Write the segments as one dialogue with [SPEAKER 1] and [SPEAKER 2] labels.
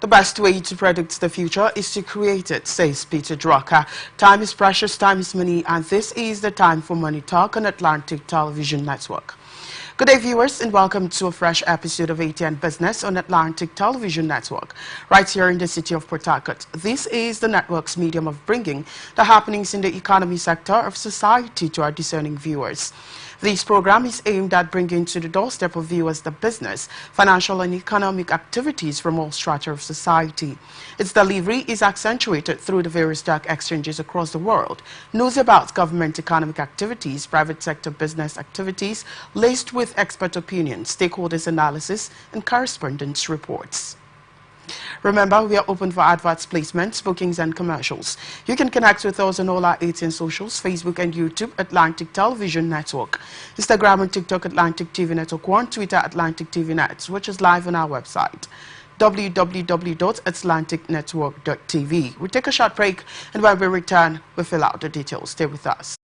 [SPEAKER 1] The best way to predict the future is to create it, says Peter Drucker. Time is precious, time is money, and this is the time for Money Talk on Atlantic Television Network. Good day, viewers, and welcome to a fresh episode of Atn Business on Atlantic Television Network, right here in the city of Port Harcourt. This is the network's medium of bringing the happenings in the economy sector of society to our discerning viewers. This program is aimed at bringing to the doorstep of viewers the business, financial and economic activities from all strata of society. Its delivery is accentuated through the various stock exchanges across the world, news about government economic activities, private sector business activities, laced with expert opinion, stakeholders analysis, and correspondence reports. Remember, we are open for adverts, placements, bookings, and commercials. You can connect with us on all our Atn socials, Facebook and YouTube, Atlantic Television Network, Instagram and TikTok, Atlantic TV Network 1, Twitter, Atlantic TV Net, which is live on our website, www.atlanticnetwork.tv. We take a short break, and when we return, we fill out the details. Stay with us.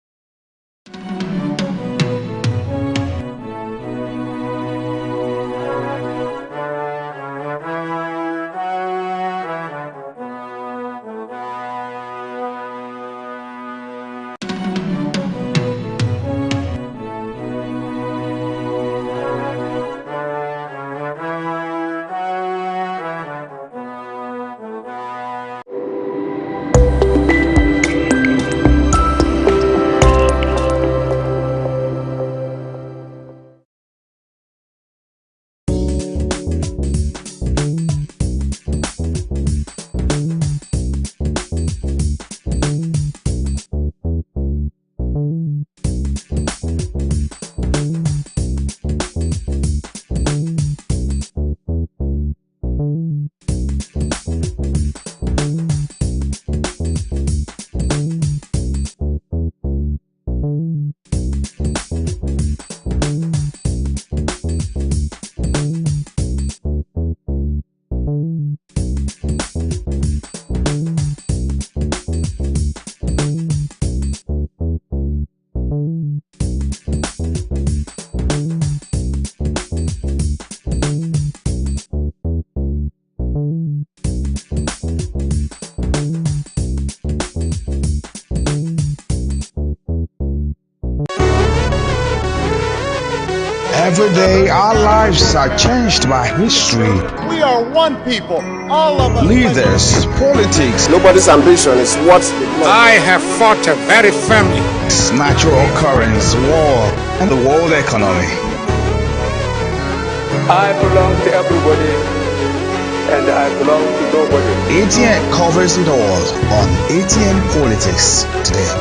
[SPEAKER 2] Every day, our lives are changed by history.
[SPEAKER 3] We are one people, all of us.
[SPEAKER 2] Leaders, politics.
[SPEAKER 4] Nobody's ambition is what
[SPEAKER 5] I have fought very firmly.
[SPEAKER 2] Natural occurrence, war, and the world economy.
[SPEAKER 6] I belong to everybody, and I belong to nobody.
[SPEAKER 2] ATN covers it all on ATN Politics today.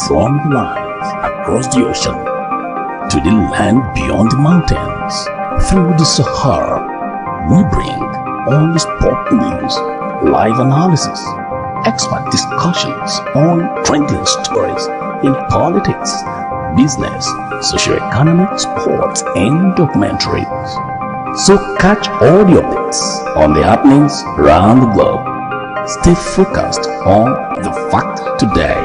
[SPEAKER 4] From the lands across the ocean to the land beyond the mountains, through the Sahara, we bring all the sport news, live analysis, expert discussions on trending stories in politics, business, socio-economic, sports, and documentaries. So catch all the updates on the happenings around the globe. Stay focused on the fact today,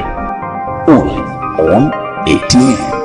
[SPEAKER 4] only on ATN.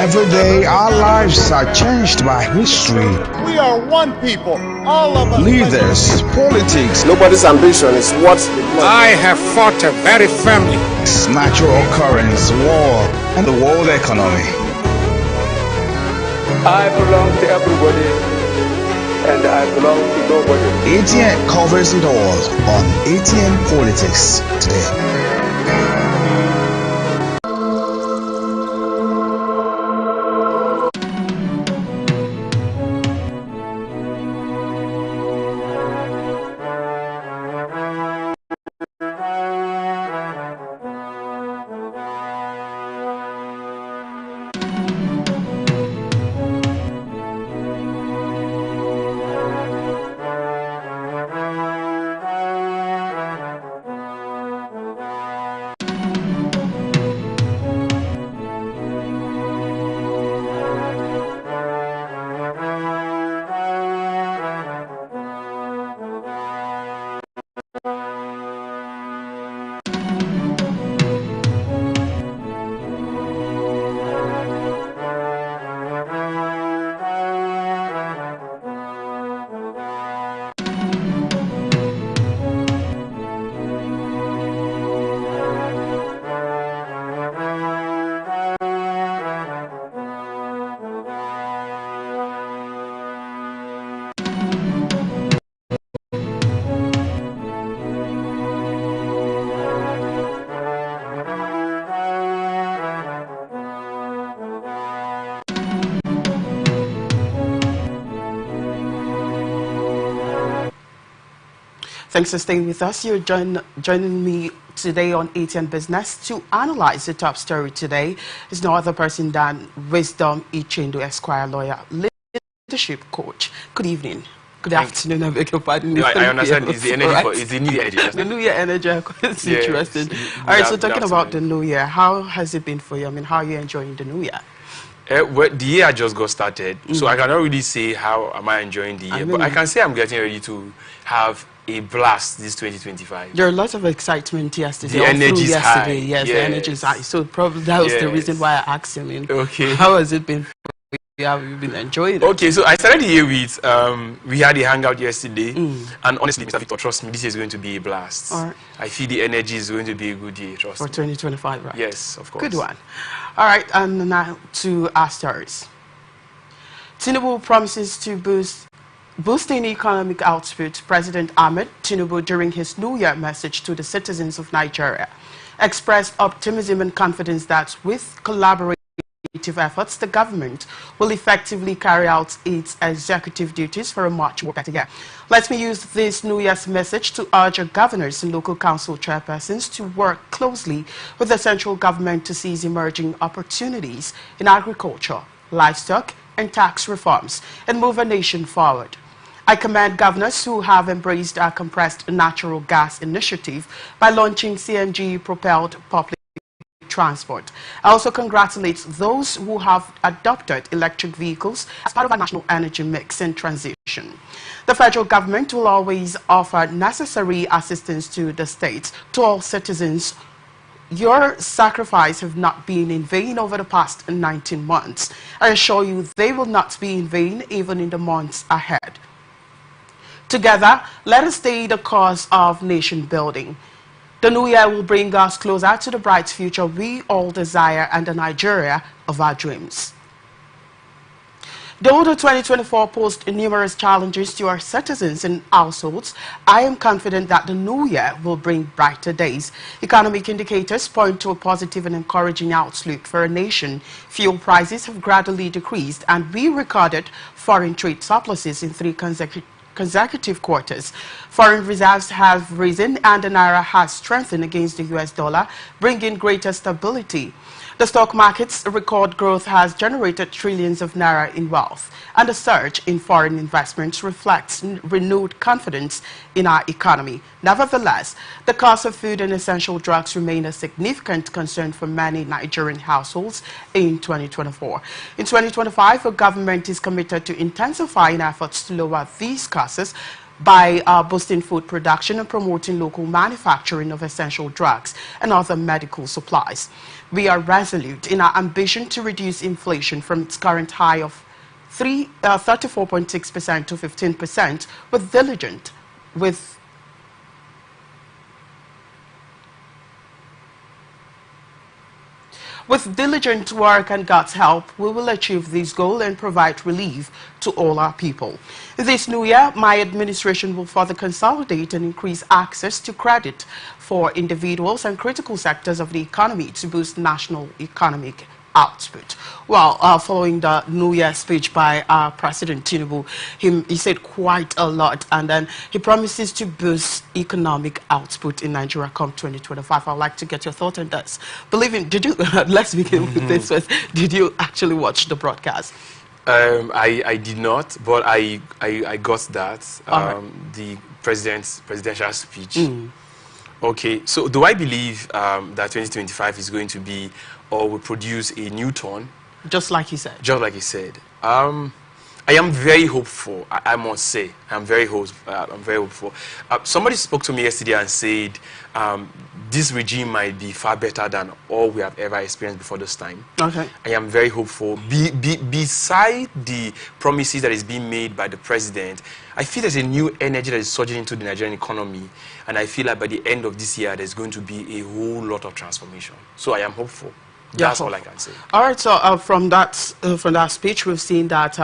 [SPEAKER 2] Every day, our lives are changed by history,
[SPEAKER 3] We are one people, all of us.
[SPEAKER 2] leaders, politics,
[SPEAKER 6] Nobody's ambition is what they want.
[SPEAKER 5] I have fought very firmly.
[SPEAKER 2] natural occurrence, war, and the world economy.
[SPEAKER 6] I belong to everybody, and I belong to nobody.
[SPEAKER 2] ATN covers it all on ATN Politics today.
[SPEAKER 1] Thanks for staying with us. You're joining me today on ATN Business to analyze the top story today. Is no other person than Wisdom Ichendo, Esquire lawyer, leadership coach. Good evening. Good afternoon, I beg your pardon.
[SPEAKER 7] No, I understand. It's the energy
[SPEAKER 1] right.
[SPEAKER 7] it's the new energy.
[SPEAKER 1] The new year energy, it's
[SPEAKER 7] Yes.
[SPEAKER 1] interesting.
[SPEAKER 7] Good
[SPEAKER 1] All right, so talking about the
[SPEAKER 7] afternoon.
[SPEAKER 1] new year, how has it been for you? I mean, how are you enjoying the new year?
[SPEAKER 7] Well, the year just got started, so I cannot really say how am I enjoying the year, but I can say I'm getting ready to have a blast this 2025.
[SPEAKER 1] There are lots of excitement yesterday.
[SPEAKER 7] The
[SPEAKER 1] all through
[SPEAKER 7] energy is
[SPEAKER 1] yesterday.
[SPEAKER 7] high.
[SPEAKER 1] Yes, the energy is high. So probably that was the reason why I asked him.
[SPEAKER 7] Okay.
[SPEAKER 1] How has it been for you? Have you been enjoying it?
[SPEAKER 7] Okay, so I started the year with, we had a hangout yesterday, and honestly, Mr. Victor, trust me, this is going to be a blast.
[SPEAKER 1] All right.
[SPEAKER 7] I feel the energy is going to be a good year, trust
[SPEAKER 1] For
[SPEAKER 7] me.
[SPEAKER 1] 2025, right?
[SPEAKER 7] Yes, of course.
[SPEAKER 1] Good one. All right, and now to our stories. Tinubu promises to boosting economic output. President Ahmed Tinubu, during his New Year message to the citizens of Nigeria, expressed optimism and confidence that with collaborative efforts, the government will effectively carry out its executive duties for a much more better year. Let me use this New Year's message to urge governors and local council chairpersons to work closely with the central government to seize emerging opportunities in agriculture, livestock, and tax reforms and move a nation forward. I commend governors who have embraced our compressed natural gas initiative by launching CNG-propelled public transport. I also congratulate those who have adopted electric vehicles as part of our national energy mix and transition. The federal government will always offer necessary assistance to the states, to all citizens. Your sacrifice have not been in vain over the past 19 months. I assure you they will not be in vain even in the months ahead. Together, let us stay the cause of nation building. The new year will bring us closer to the bright future we all desire and the Nigeria of our dreams. Though the 2024 posed numerous challenges to our citizens and households, I am confident that the new year will bring brighter days. Economic indicators point to a positive and encouraging outlook for a nation. Fuel prices have gradually decreased, and we recorded foreign trade surpluses in 3 consecutive quarters. Foreign reserves have risen and the naira has strengthened against the US dollar, bringing greater stability. The stock market's record growth has generated trillions of naira in wealth, and the surge in foreign investments reflects renewed confidence in our economy. Nevertheless, the cost of food and essential drugs remain a significant concern for many Nigerian households in 2024. In 2025, the government is committed to intensifying efforts to lower these costs by boosting food production and promoting local manufacturing of essential drugs and other medical supplies. We are resolute in our ambition to reduce inflation from its current high of 34.6% to 15% With diligent work and God's help, we will achieve this goal and provide relief to all our people. This new year, my administration will further consolidate and increase access to credit for individuals and critical sectors of the economy to boost national economic output. Well, following the New Year speech by President Tinubu, he said quite a lot, and then he promises to boost economic output in Nigeria come 2025. I'd like to get your thought on this. Did you, let's begin with this first. Did you actually watch the broadcast?
[SPEAKER 7] I did not, but I got that, the presidential speech. Okay, so do I believe that 2025 is going to be, or will produce a new turn?
[SPEAKER 1] Just like he said.
[SPEAKER 7] Just like he said. I am very hopeful, I must say. I'm very hopeful. Somebody spoke to me yesterday and said this regime might be far better than all we have ever experienced before this time. Okay. I am very hopeful. Beside the promises that is being made by the president, I feel there's a new energy that is surging into the Nigerian economy, and I feel like by the end of this year, there's going to be a whole lot of transformation. So I am hopeful. That's all I can say. All
[SPEAKER 1] right. So from that speech, we've seen that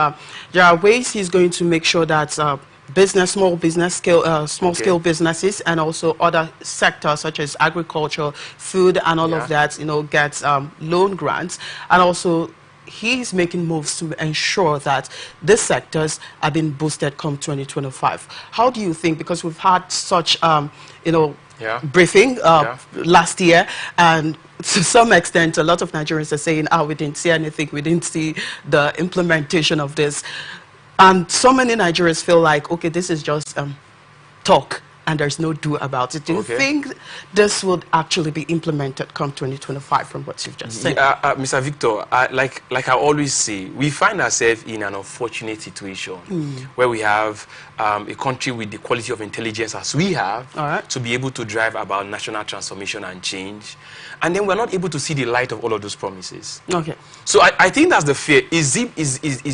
[SPEAKER 1] there are ways he's going to make sure that small scale businesses and also other sectors such as agriculture, food, and all of that, gets loan grants, and also he's making moves to ensure that these sectors are being boosted come 2025. How do you think? Because we've had such briefing last year, and to some extent, a lot of Nigerians are saying, we didn't see anything, we didn't see the implementation of this. And so many Nigerians feel like, okay, this is just talk, and there's no do about it. Do you think this would actually be implemented come 2025 from what you've just said?
[SPEAKER 7] Mr. Victor, like I always say, we find ourselves in an unfortunate situation where we have a country with the quality of intelligence as we have to be able to drive about national transformation and change. And then we're not able to see the light of all of those promises. Okay. So I think that's the fear. Is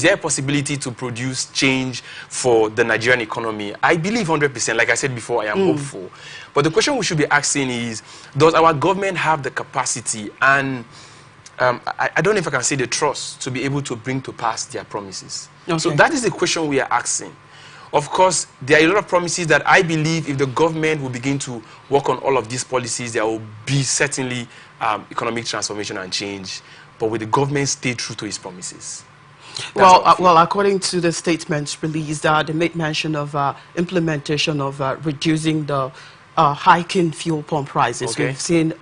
[SPEAKER 7] there a possibility to produce change for the Nigerian economy? I believe 100%. Like I said before, I am hopeful. But the question we should be asking is, does our government have the capacity and I don't know if I can say the trust to be able to bring to pass their promises.
[SPEAKER 1] Okay.
[SPEAKER 7] So that is the question we are asking. Of course, there are a lot of promises that I believe if the government will begin to work on all of these policies, there will be certainly economic transformation and change. But will the government stay true to its promises?
[SPEAKER 1] Well, according to the statements released, they made mention of implementation of reducing the hiking fuel pump prices.
[SPEAKER 7] Okay.
[SPEAKER 1] We've seen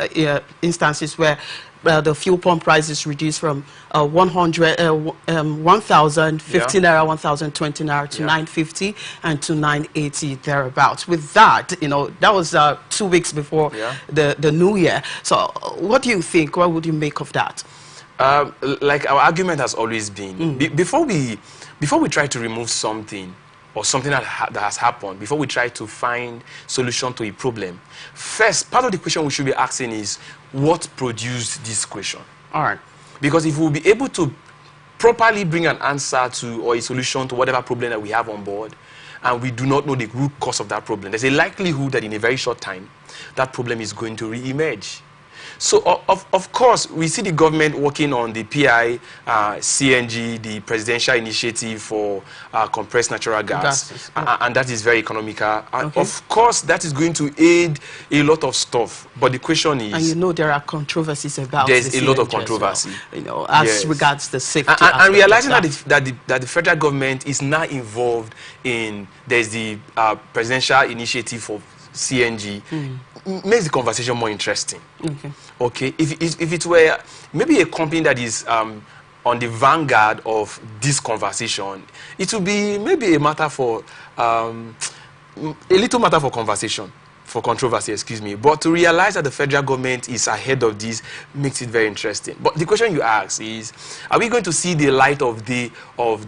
[SPEAKER 1] instances where the fuel pump price is reduced from 1,015 naira, 1,020 naira to 950 and to 980 thereabouts. With that, that was 2 weeks before the new year. So what do you think? What would you make of that?
[SPEAKER 7] Like our argument has always been, before we try to remove something or something that has happened, before we try to find solution to a problem, first, part of the question we should be asking is, what produced this question?
[SPEAKER 1] All right.
[SPEAKER 7] Because if we'll be able to properly bring an answer to or a solution to whatever problem that we have on board, and we do not know the root cause of that problem, there's a likelihood that in a very short time, that problem is going to re-emerge. So, of course, we see the government working on the PI, CNG, the presidential initiative for compressed natural gas, and that is very economical. And of course, that is going to aid a lot of stuff. But the question is...
[SPEAKER 1] And there are controversies about
[SPEAKER 7] there's
[SPEAKER 1] the
[SPEAKER 7] a lot of
[SPEAKER 1] CNG
[SPEAKER 7] controversy.
[SPEAKER 1] as well, as regards the safety
[SPEAKER 7] and realizing that the federal government is now involved in... There's the presidential initiative for CNG, makes the conversation more interesting. Okay. If it were maybe a company that is on the vanguard of this conversation, it would be maybe a matter for a little matter for conversation, for controversy, excuse me. But to realize that the federal government is ahead of this makes it very interesting. But the question you ask is, are we going to see the light of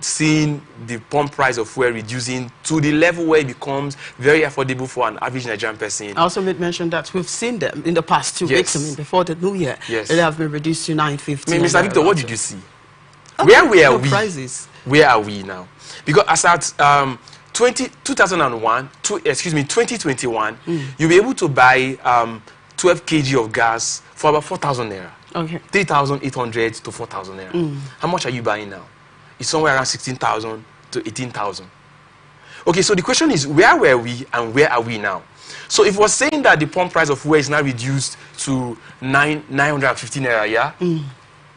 [SPEAKER 7] seeing the pump price of fuel reducing to the level where it becomes very affordable for an average Nigerian person?
[SPEAKER 1] I also made mention that we've seen them in the past 2 weeks. I mean, before the new year, they have been reduced to 950.
[SPEAKER 7] Mr. Victor, what did you see? Where were we?
[SPEAKER 1] Prices.
[SPEAKER 7] Where are we now? Because as at 2021, 2021, you'll be able to buy 12 kg of gas for about 4,000 naira.
[SPEAKER 1] Okay.
[SPEAKER 7] 3,800 to 4,000 naira. How much are you buying now? It's somewhere around 16,000 to 18,000. Okay, so the question is, where were we and where are we now? So if we're saying that the pump price of fuel is now reduced to 950 naira,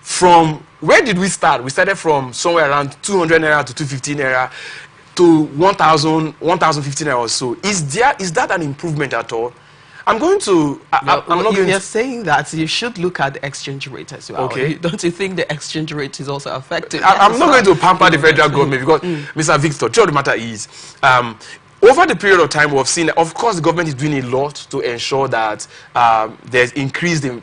[SPEAKER 7] from where did we start? We started from somewhere around 200 naira to 250 naira. To 1,050 naira or so. Is that an improvement at all? I'm going to...
[SPEAKER 1] You're saying that you should look at the exchange rate as well.
[SPEAKER 7] Okay.
[SPEAKER 1] Don't you think the exchange rate is also affected?
[SPEAKER 7] I'm not going to pamper the federal government because, Mr. Victor, the truth of the matter is, over the period of time we've seen, of course, the government is doing a lot to ensure that there's increase in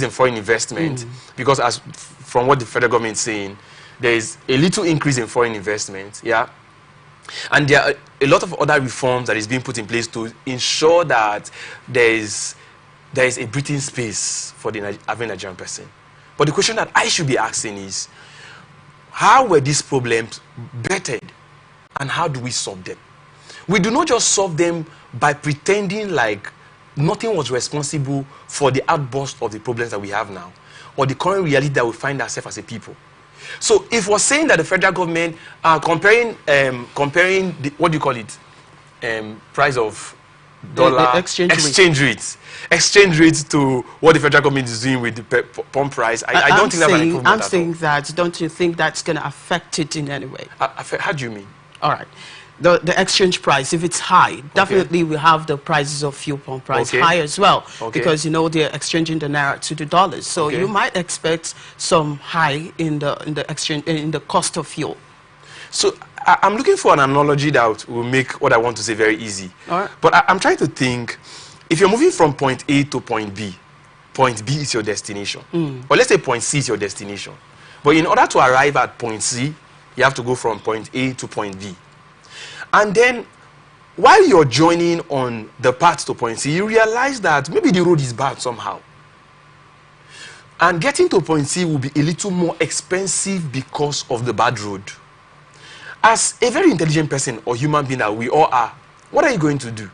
[SPEAKER 7] foreign investment. Because as from what the federal government is saying, there is a little increase in foreign investment, and there are a lot of other reforms that is being put in place to ensure that there is a breathing space for the average Nigerian person. But the question that I should be asking is, how were these problems bettered and how do we solve them? We do not just solve them by pretending like nothing was responsible for the outburst of the problems that we have now or the current reality that we find ourselves as a people. So if we're saying that the federal government comparing the, what do you call it, price of dollar exchange rates to what the federal government is doing with the pump price, I don't think that's an improvement.
[SPEAKER 1] I'm saying that, don't you think that's going to affect it in any way?
[SPEAKER 7] How do you mean?
[SPEAKER 1] All right. The exchange price, if it's high, definitely we have the prices of fuel pump price high as well, because they're exchanging the naira to the dollars. So you might expect some high in the exchange in the cost of fuel.
[SPEAKER 7] So I'm looking for an analogy that will make what I want to say very easy.
[SPEAKER 1] All right.
[SPEAKER 7] But I'm trying to think, if you're moving from point A to point B is your destination. Or let's say point C is your destination. But in order to arrive at point C, you have to go from point A to point B. And then, while you're joining on the path to point C, you realize that maybe the road is bad somehow. And getting to point C will be a little more expensive because of the bad road. As a very intelligent person or human being that we all are, what are you going to do?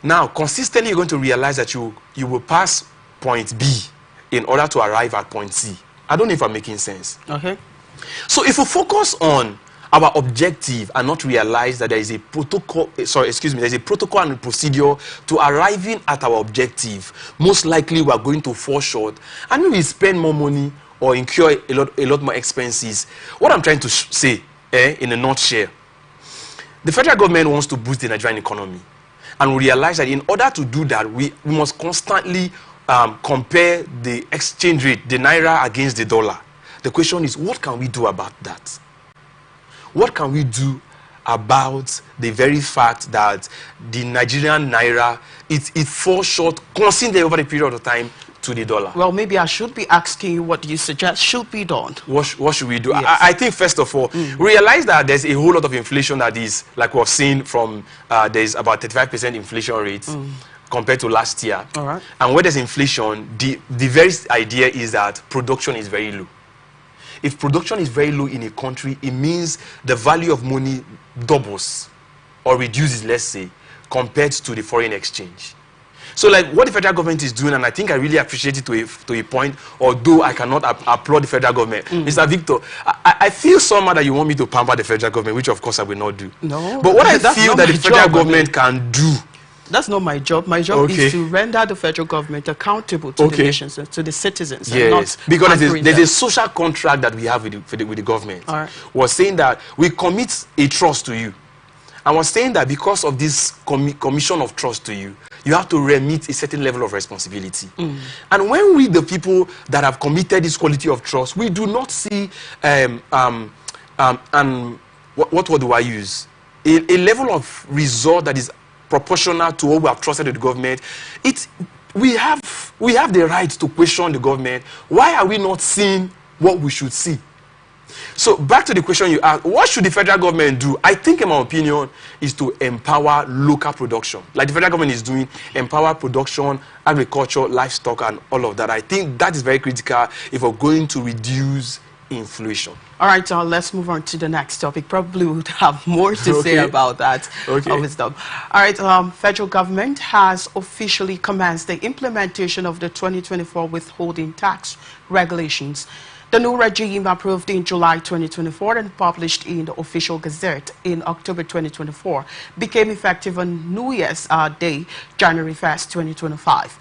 [SPEAKER 7] Now, consistently, you're going to realize that you will pass point B in order to arrive at point C. I don't know if I'm making sense.
[SPEAKER 1] Okay.
[SPEAKER 7] So if we focus on our objective and not realize that there is a protocol, there's a protocol and a procedure to arriving at our objective, most likely we are going to fall short and maybe spend more money or incur a lot more expenses. What I'm trying to say, in a nutshell, the federal government wants to boost the Nigerian economy, and we realize that in order to do that, we must constantly compare the exchange rate, the naira against the dollar. The question is, what can we do about that? What can we do about the very fact that the Nigerian naira, it falls short constantly over the period of time to the dollar?
[SPEAKER 1] Well, maybe I should be asking you what you suggest should be done.
[SPEAKER 7] What should we do?
[SPEAKER 1] Yes.
[SPEAKER 7] I think first of all, realize that there's a whole lot of inflation that is, like we've seen from, there's about 35% inflation rates compared to last year.
[SPEAKER 1] All right.
[SPEAKER 7] And where there's inflation, the very idea is that production is very low. If production is very low in a country, it means the value of money doubles or reduces, let's say, compared to the foreign exchange. So like what the federal government is doing, and I think I really appreciate it to a point, although I cannot applaud the federal government. Mr. Victor, I feel somehow that you want me to pamper the federal government, which of course I will not do.
[SPEAKER 1] No.
[SPEAKER 7] But what I feel that the federal government can do.
[SPEAKER 1] That's not my job. My job is to render the federal government accountable to the nations, to the citizens.
[SPEAKER 7] Yes, because there's a social contract that we have with the government.
[SPEAKER 1] All right.
[SPEAKER 7] We're saying that we commit a trust to you. And we're saying that because of this commission of trust to you, you have to remit a certain level of responsibility. And when we, the people that have committed this quality of trust, we do not see, what word do I use? A level of result that is proportional to what we have trusted the government. We have the right to question the government. Why are we not seeing what we should see? So back to the question you asked, what should the federal government do? I think, in my opinion, is to empower local production. Like the federal government is doing, empower production, agriculture, livestock, and all of that. I think that is very critical if we're going to reduce inflation.
[SPEAKER 1] All right, let's move on to the next topic. Probably would have more to say about that. Wisdom. All right, federal government has officially commenced the implementation of the 2024 withholding tax regulations. The new regime, approved in July 2024 and published in the official gazette in October 2024, became effective on New Year's Day, January 1st, 2025.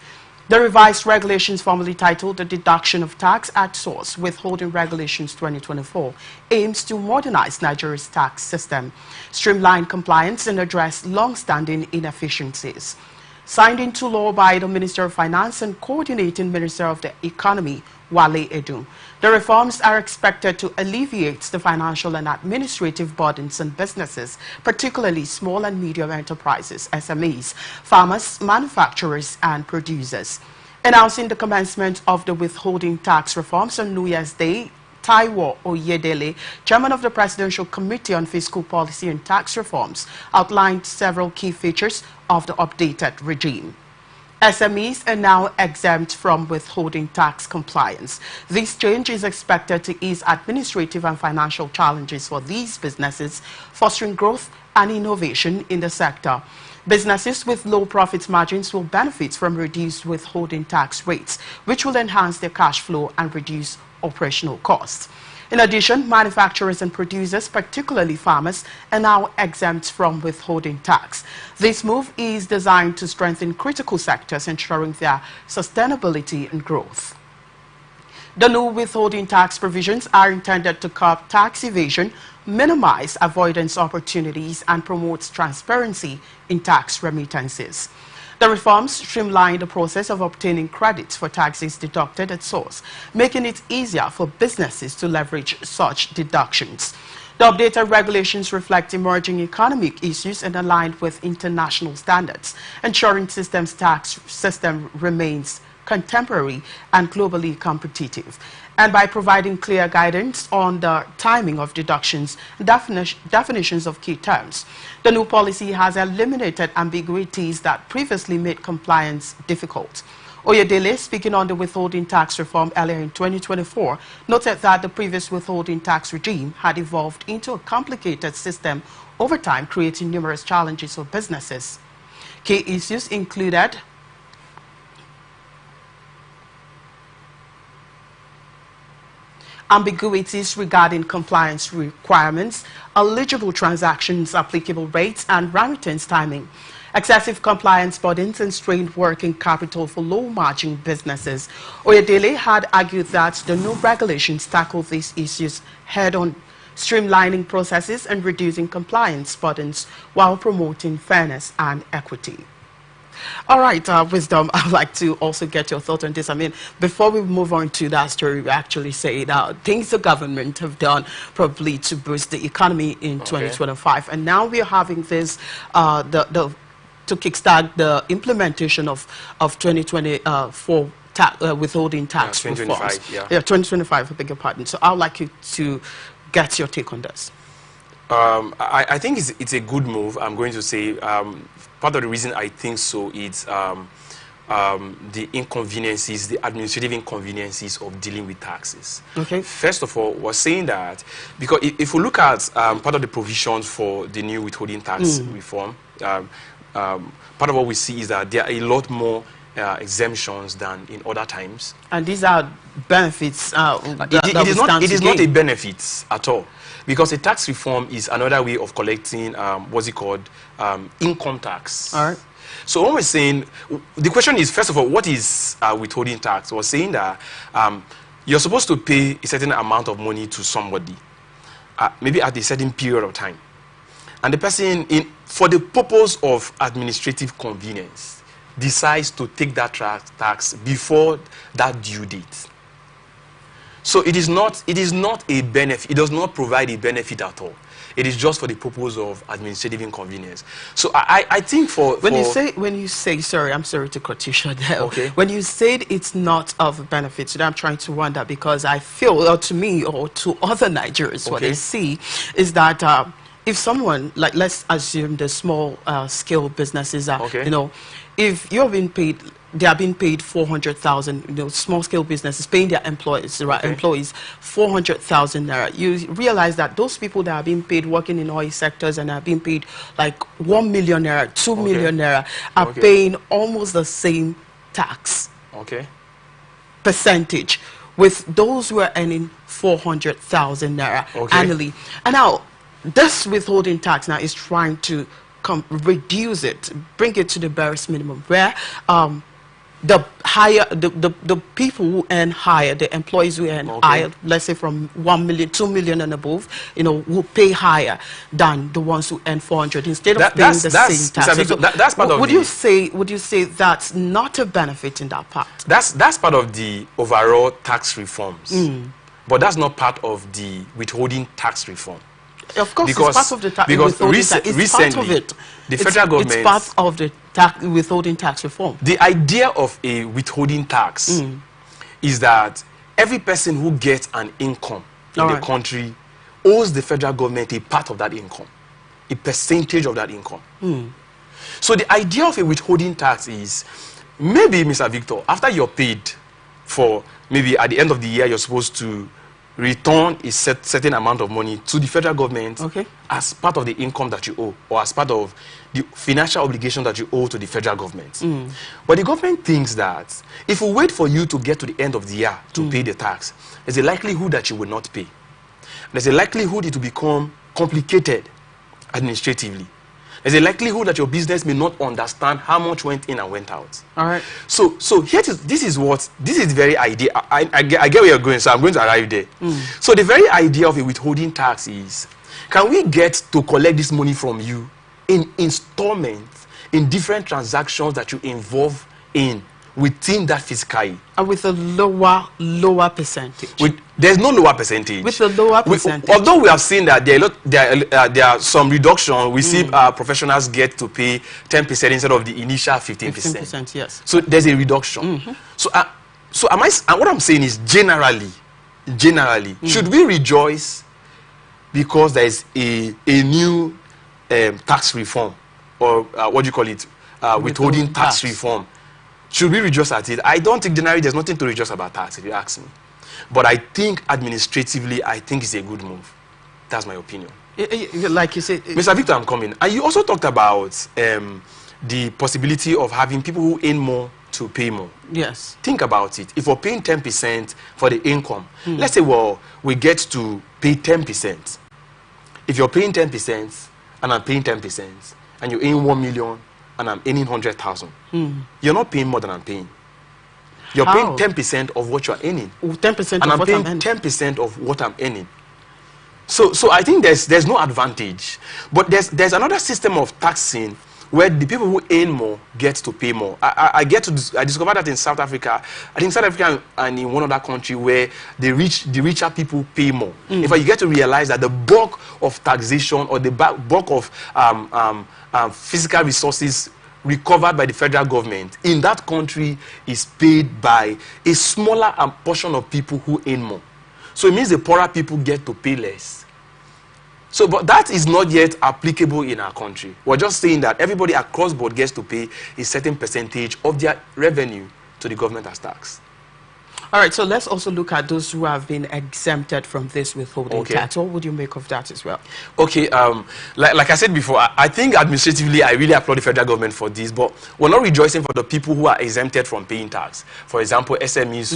[SPEAKER 1] The revised regulations, formally titled the Deduction of Tax at Source Withholding Regulations 2024, aims to modernize Nigeria's tax system, streamline compliance, and address long-standing inefficiencies. Signed into law by the Minister of Finance and Coordinating Minister of the Economy, Wale Edun, the reforms are expected to alleviate the financial and administrative burdens on businesses, particularly small and medium enterprises, SMEs, farmers, manufacturers, and producers. Announcing the commencement of the withholding tax reforms on New Year's Day, Taiwo Oyedele, chairman of the Presidential Committee on Fiscal Policy and Tax Reforms, outlined several key features of the updated regime. SMEs are now exempt from withholding tax compliance. This change is expected to ease administrative and financial challenges for these businesses, fostering growth and innovation in the sector. Businesses with low profit margins will benefit from reduced withholding tax rates, which will enhance their cash flow and reduce operational costs. In addition, manufacturers and producers, particularly farmers, are now exempt from withholding tax. This move is designed to strengthen critical sectors, ensuring their sustainability and growth. The new withholding tax provisions are intended to curb tax evasion, minimize avoidance opportunities, and promote transparency in tax remittances. The reforms streamline the process of obtaining credits for taxes deducted at source, making it easier for businesses to leverage such deductions. The updated regulations reflect emerging economic issues and aligned with international standards, ensuring system's tax system remains contemporary and globally competitive. And by providing clear guidance on the timing of deductions, definitions of key terms, the new policy has eliminated ambiguities that previously made compliance difficult. Oyedele, speaking on the withholding tax reform earlier in 2024, noted that the previous withholding tax regime had evolved into a complicated system over time, creating numerous challenges for businesses. Key issues included ambiguities regarding compliance requirements, eligible transactions, applicable rates, and remittance timing. Excessive compliance burdens and strained working capital for low-margin businesses. Oyedele had argued that the new regulations tackle these issues head-on, streamlining processes and reducing compliance burdens while promoting fairness and equity. All right, Wisdom, I'd like to also get your thoughts on this. I mean, before we move on to that story, we actually say things the government have done probably to boost the economy in 2025. And now we're having this, to kickstart the implementation of 2024 withholding tax reforms. 2025, I beg your pardon. So I'd like you to get your take on this.
[SPEAKER 7] I think it's a good move. I'm going to say part of the reason I think so is the inconveniences, the administrative inconveniences of dealing with taxes.
[SPEAKER 1] Okay.
[SPEAKER 7] First of all, we're saying that because if we look at part of the provisions for the new withholding tax reform, part of what we see is that there are a lot more exemptions than in other times.
[SPEAKER 1] And these are benefits.
[SPEAKER 7] It is not a benefit at all, because a tax reform is another way of collecting what's it called, income tax.
[SPEAKER 1] All right.
[SPEAKER 7] So when we're saying, the question is, first of all, what is withholding tax? We're saying that you're supposed to pay a certain amount of money to somebody, maybe at a certain period of time. And the person, for the purpose of administrative convenience, decides to take that tax before that due date. So it is not a benefit. It does not provide a benefit at all. It is just for the purpose of administrative inconvenience. So I think when
[SPEAKER 1] you say sorry, I'm sorry to cut you short there.
[SPEAKER 7] Okay.
[SPEAKER 1] When you said it's not of benefit, so I'm trying to wonder, because I feel, or to me or to other Nigerians, what they see is that if someone, like, let's assume the small scale businesses are, you know, if you're being paid, they are being paid 400,000, you know, small scale businesses paying their employees, right? Employees 400,000 naira. You realize that those people that are being paid working in oil sectors and are being paid like 1 million naira, 2 million naira are paying almost the same tax percentage with those who are earning 400,000 naira annually. And now this withholding tax now is trying to reduce it, bring it to the barest minimum, where the people who earn higher, the employees who earn higher, let's say from 1 million, 2 million and above, you know, will pay higher than the ones who earn 400 instead of paying the same tax. So
[SPEAKER 7] that's part of
[SPEAKER 1] would you say that's not a benefit in that part?
[SPEAKER 7] That's part of the overall tax reforms, but that's not part of the withholding tax reform.
[SPEAKER 1] Of course, it's part of the tax.
[SPEAKER 7] Recently, the federal government,
[SPEAKER 1] it's part of the withholding tax reform.
[SPEAKER 7] The idea of a withholding tax is that every person who gets an income in the country owes the federal government a part of that income, a percentage of that income. So the idea of a withholding tax is, maybe, Mr. Victor, after you're paid for, maybe at the end of the year, you're supposed to return a certain amount of money to the federal government as part of the income that you owe, or as part of the financial obligation that you owe to the federal government. But the government thinks that if we wait for you to get to the end of the year to pay the tax, there's a likelihood that you will not pay. There's a likelihood it will become complicated administratively. There's a likelihood that your business may not understand how much went in and went out.
[SPEAKER 1] All right.
[SPEAKER 7] So this is the very idea. I get where you're going, so I'm going to arrive there. So the very idea of a withholding tax is, can we get to collect this money from you in installments, in different transactions that you involve in within that fiscal year?
[SPEAKER 1] And with a lower percentage.
[SPEAKER 7] There's no lower percentage.
[SPEAKER 1] With a lower percentage.
[SPEAKER 7] Although we have seen that there are some reduction, we see professionals get to pay 10% instead of the initial 15%.
[SPEAKER 1] 15%, yes.
[SPEAKER 7] So there's a reduction. So what I'm saying is, generally, should we rejoice because there is a new tax reform, or what do you call it, withholding tax reform? Should we rejoice at it? I don't think generally there's nothing to rejoice about tax, if you ask me. But I think administratively, I think it's a good move. That's my opinion.
[SPEAKER 1] Like you said,
[SPEAKER 7] Mr. Victor, I'm coming. And you also talked about the possibility of having people who earn more to pay more.
[SPEAKER 1] Yes.
[SPEAKER 7] Think about it. If we're paying 10% for the income, let's say, well, we get to pay 10%. If you're paying 10% and I'm paying 10%, and you're earning 1 million and I'm earning 100,000, you're not paying more than I'm paying. You're paying 10% of what you're earning.
[SPEAKER 1] 10%
[SPEAKER 7] and
[SPEAKER 1] of
[SPEAKER 7] I'm
[SPEAKER 1] what
[SPEAKER 7] paying
[SPEAKER 1] I'm earning.
[SPEAKER 7] 10% of what I'm earning. So I think there's no advantage. But there's another system of taxing where the people who earn more get to pay more. I discovered that in South Africa. I think South Africa and in one other country where the richer people pay more. In fact, you get to realize that the bulk of taxation or the bulk of physical resources recovered by the federal government in that country is paid by a smaller portion of people who earn more. So it means the poorer people get to pay less. So, but that is not yet applicable in our country. We're just saying that everybody across board gets to pay a certain percentage of their revenue to the government as tax.
[SPEAKER 1] All right, so let's also look at those who have been exempted from this withholding tax. What would you make of that as well?
[SPEAKER 7] Okay, like I said before, I think administratively I really applaud the federal government for this, but we're not rejoicing for the people who are exempted from paying tax. For example, SMEs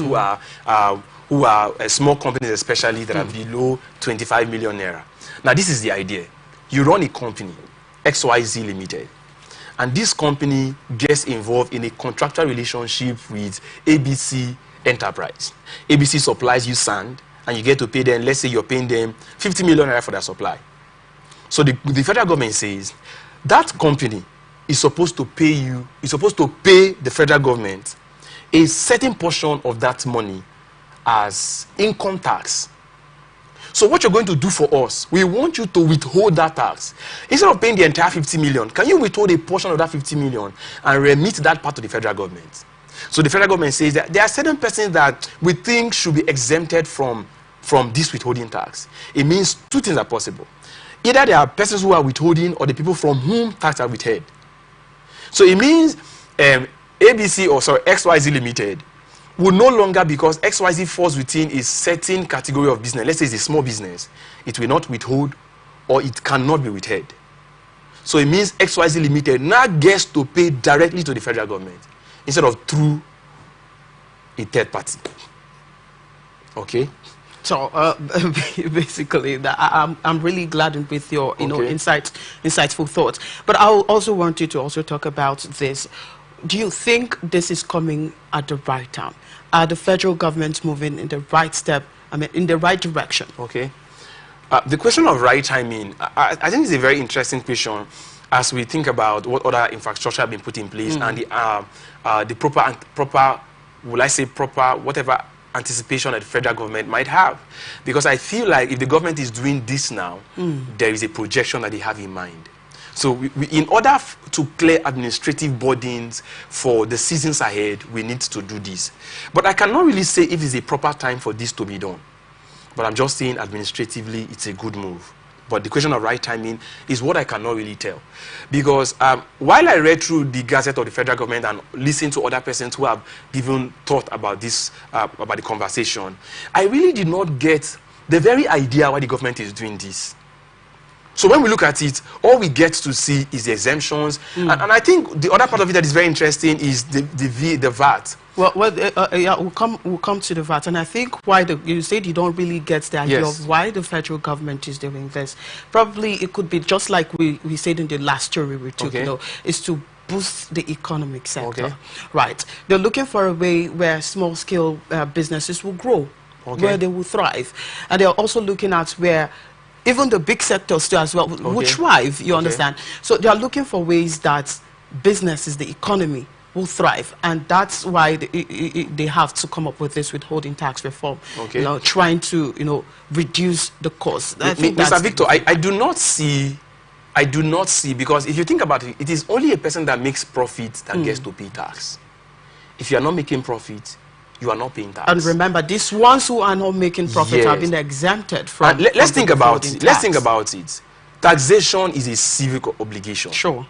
[SPEAKER 7] who are small companies especially that are below 25 million naira. Now, this is the idea. You run a company, XYZ Limited, and this company gets involved in a contractual relationship with ABC Enterprise. ABC supplies you sand, and you get to pay them, let's say you're paying them 50 million naira for their supply. So the federal government says that company is supposed to pay the federal government a certain portion of that money as income tax. So what you're going to do for us, we want you to withhold that tax. Instead of paying the entire 50 million, can you withhold a portion of that 50 million and remit that part to the federal government? So the federal government says that there are certain persons that we think should be exempted from this withholding tax. It means two things are possible. Either there are persons who are withholding or the people from whom tax are withheld. So it means XYZ Limited will no longer, because XYZ falls within a certain category of business, let's say it's a small business, it will not withhold or it cannot be withheld. So it means XYZ Limited now gets to pay directly to the federal government instead of through a third party. Okay?
[SPEAKER 1] So basically, I'm really glad with your insightful thoughts. But I also want you to also talk about this. Do you think this is coming at the right time? Are the federal government moving in the right step? In the right direction? Okay.
[SPEAKER 7] The question of right timing, I think is a very interesting question as we think about what other infrastructure have been put in place and the proper, will I say proper, whatever anticipation that the federal government might have. Because I feel like if the government is doing this now, there is a projection that they have in mind. So in order to clear administrative burdens for the seasons ahead, we need to do this. But I cannot really say if it's a proper time for this to be done. But I'm just saying administratively, it's a good move. But the question of right timing is what I cannot really tell. Because while I read through the Gazette of the federal government and listened to other persons who have given thought about this, about the conversation, I really did not get the very idea why the government is doing this. So when we look at it, all we get to see is the exemptions. And I think the other part of it that is very interesting is the VAT.
[SPEAKER 1] Yeah, we'll come to the VAT. And I think why you said you don't really get the idea of why the federal government is doing this. Probably it could be just like we said in the last story we took, is to boost the economic sector. Right. They're looking for a way where small-scale businesses will grow, where they will thrive. And they're also looking at where even the big sectors too as well will thrive, you understand? So they are looking for ways that businesses, the economy, will thrive. And that's why they have to come up with this withholding tax reform, trying to, reduce the cost.
[SPEAKER 7] Mr. Victor, I do not see, because if you think about it, it is only a person that makes profit that gets to pay tax. If you are not making profit, you are not paying tax.
[SPEAKER 1] And remember, these ones who are not making profit have been exempted from.
[SPEAKER 7] Let's think about it. Let's think about it. Taxation is a civic obligation.
[SPEAKER 1] Sure.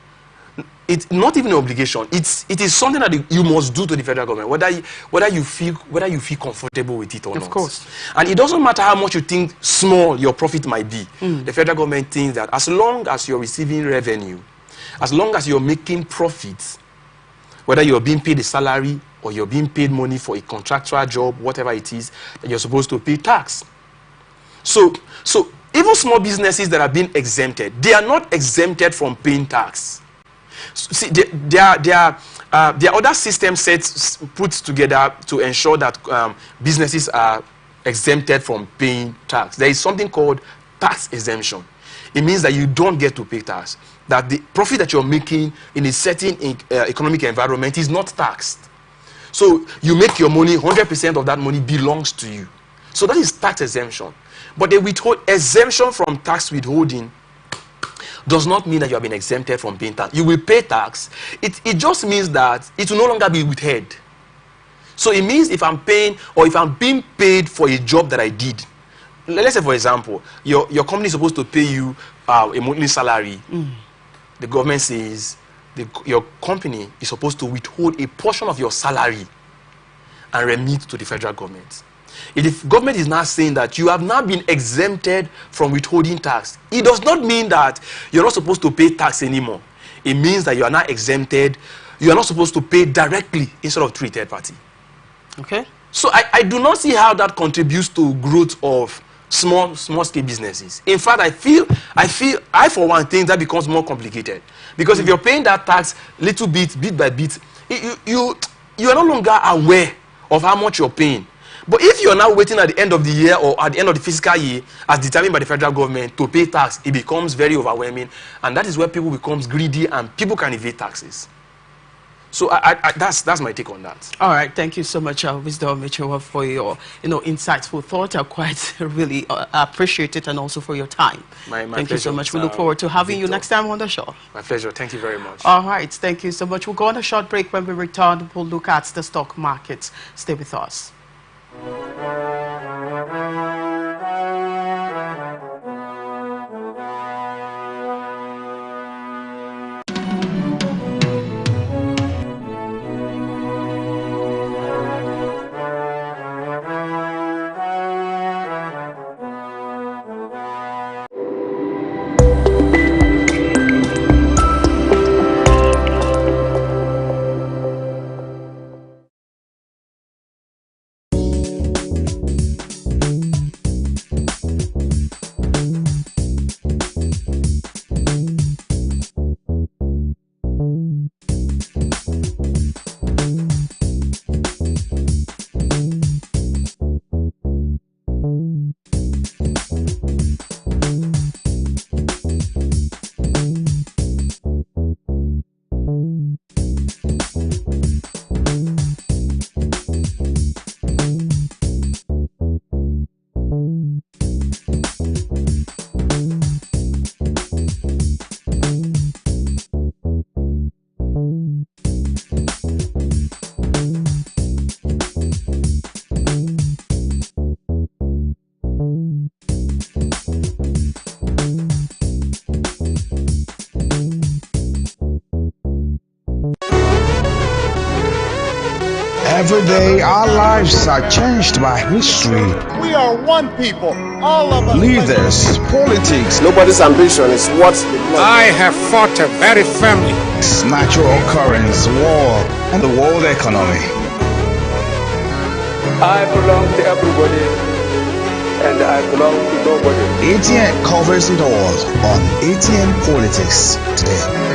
[SPEAKER 7] It's not even an obligation. It is something that you must do to the federal government, whether you feel comfortable with it or not.
[SPEAKER 1] Of course.
[SPEAKER 7] And it doesn't matter how much you think small your profit might be. The federal government thinks that as long as you're receiving revenue, as long as you're making profits, whether you're being paid a salary or you're being paid money for a contractual job, whatever it is, that you're supposed to pay tax. So even small businesses that are being exempted, they are not exempted from paying tax. See, there are other system sets put together to ensure that businesses are exempted from paying tax. There is something called tax exemption. It means that you don't get to pay tax. That the profit that you're making in a certain economic environment is not taxed. So you make your money, 100% of that money belongs to you. So that is tax exemption. But the exemption from tax withholding does not mean that you have been exempted from paying tax. You will pay tax. It just means that it will no longer be withheld. So it means if I'm paying or if I'm being paid for a job that I did, let's say for example, your company is supposed to pay you a monthly salary. The government says your company is supposed to withhold a portion of your salary and remit to the federal government. If the government is now saying that you have now been exempted from withholding tax, it does not mean that you're not supposed to pay tax anymore. It means that you are now exempted. You are not supposed to pay directly instead of through a third party.
[SPEAKER 1] Okay.
[SPEAKER 7] So I do not see how that contributes to growth of small scale businesses. In fact, I for one think that becomes more complicated, because if you're paying that tax little bit by bit, you are no longer aware of how much you're paying. But if you're now waiting at the end of the year or at the end of the fiscal year as determined by the federal government to pay tax, it becomes very overwhelming, and that is where people becomes greedy and people can evade taxes. So that's my take on that.
[SPEAKER 1] All right, thank you so much, Wisdom Mitchell, for your insightful thought. I quite really appreciate it, and also for your time.
[SPEAKER 7] My
[SPEAKER 1] thank
[SPEAKER 7] pleasure,
[SPEAKER 1] you so much. We look forward to having you next time on the show.
[SPEAKER 7] My pleasure. Thank you very much.
[SPEAKER 1] All right, thank you so much. We'll go on a short break. When we return, we'll look at the stock markets. Stay with us.
[SPEAKER 2] Every day, our lives are changed by history.
[SPEAKER 3] We are one people, all of us.
[SPEAKER 2] Leaders, politics,
[SPEAKER 6] Nobody's ambition is what
[SPEAKER 5] I have fought a very firmly.
[SPEAKER 2] natural occurrence, war, and the world economy.
[SPEAKER 6] I belong to everybody and I belong to nobody.
[SPEAKER 2] ATN covers it all on ATN Politics today.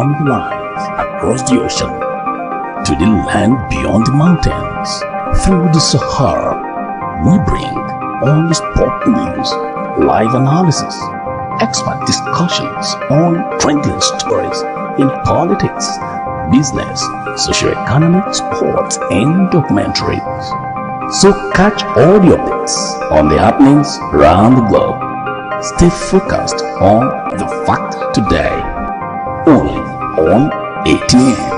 [SPEAKER 4] along the lines, across the ocean, to the land beyond the mountains, through the Sahara. We bring all the sport news, live analysis, expert discussions on trending stories in politics, business, socio-economic, sports, and documentaries. So catch all the updates on the happenings around the globe. Stay focused on the fact today, only on ATN.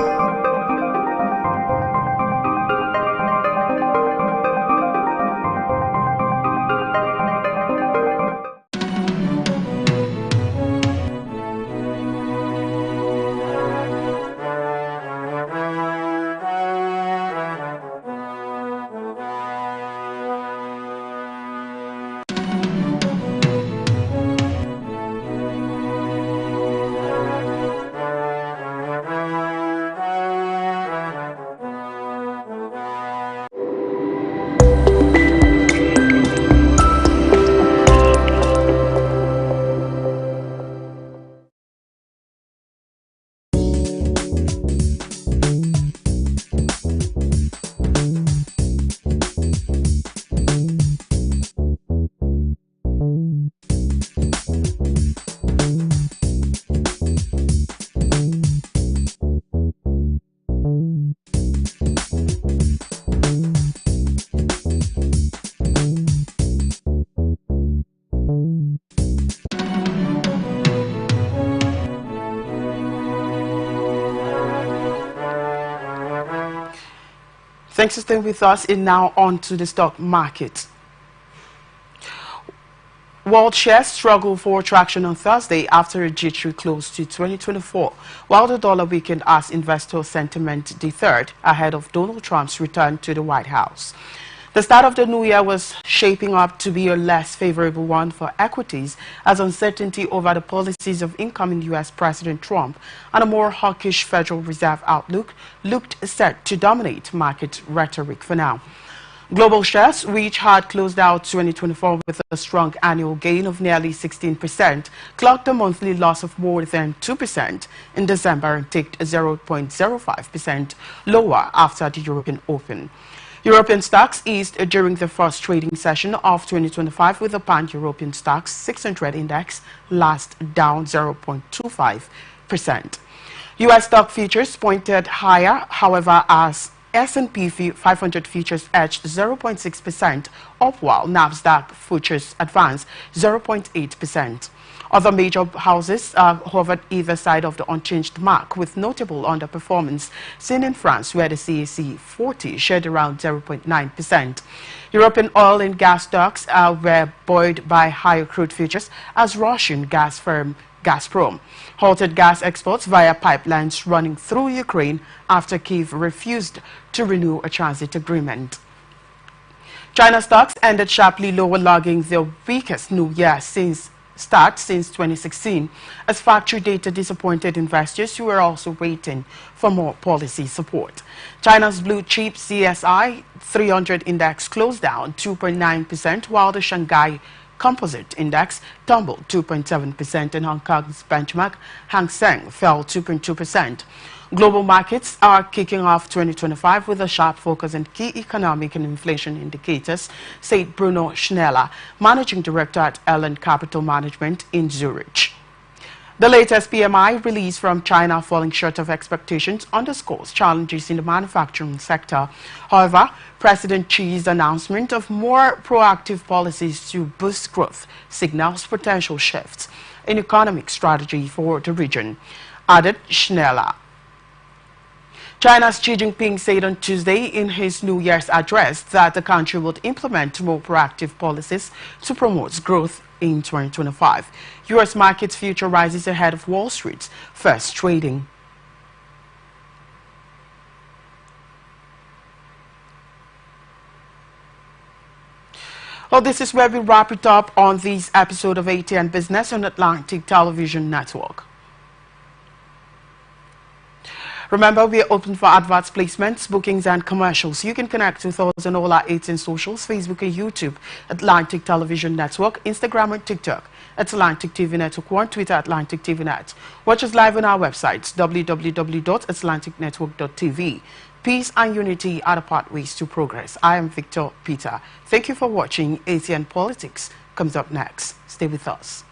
[SPEAKER 1] Thanks for staying with us. And now on to the stock market. World shares struggled for traction on Thursday after a jittery close to 2024, while the dollar weakened as investor sentiment deterred ahead of Donald Trump's return to the White House. The start of the new year was shaping up to be a less favorable one for equities as uncertainty over the policies of incoming U.S. President Trump and a more hawkish Federal Reserve outlook looked set to dominate market rhetoric for now. Global shares, which had closed out 2024 with a strong annual gain of nearly 16%, clocked a monthly loss of more than 2% in December and ticked 0.05% lower after the European Open. European stocks eased during the first trading session of 2025 with the pan-European stocks 600 index last down 0.25%. U.S. stock futures pointed higher, however, as S&P 500 futures edged 0.6% up while NASDAQ futures advanced 0.8%. Other major houses hovered either side of the unchanged mark, with notable underperformance seen in France, where the CAC 40 shed around 0.9%. European oil and gas stocks were buoyed by higher crude futures as Russian gas firm Gazprom halted gas exports via pipelines running through Ukraine after Kyiv refused to renew a transit agreement. China stocks ended sharply lower, logging their weakest new year since 2016, as factory data disappointed investors who were also waiting for more policy support. China's blue chip CSI 300 index closed down 2.9%, while the Shanghai Composite Index tumbled 2.7%, and Hong Kong's benchmark Hang Seng fell 2.2%. Global markets are kicking off 2025 with a sharp focus on key economic and inflation indicators, said Bruno Schneller, Managing Director at Ellen Capital Management in Zurich. The latest PMI release from China, falling short of expectations, underscores challenges in the manufacturing sector. However, President Xi's announcement of more proactive policies to boost growth signals potential shifts in economic strategy for the region, added Schneller. China's Xi Jinping said on Tuesday in his New Year's address that the country would implement more proactive policies to promote growth in 2025. U.S. markets future rises ahead of Wall Street's first trading. Well, this is where we wrap it up on this episode of ATN Business on Atlantic Television Network. Remember, we are open for adverts, placements, bookings and commercials. You can connect with us on all our 18 socials, Facebook and YouTube, Atlantic Television Network, Instagram and TikTok at Atlantic TV Network 1, Twitter Atlantic TV Net. Watch us live on our websites, www.atlanticnetwork.tv. Peace and unity are the pathways to progress. I am Victor Peter. Thank you for watching. ATN Politics comes up next. Stay with us.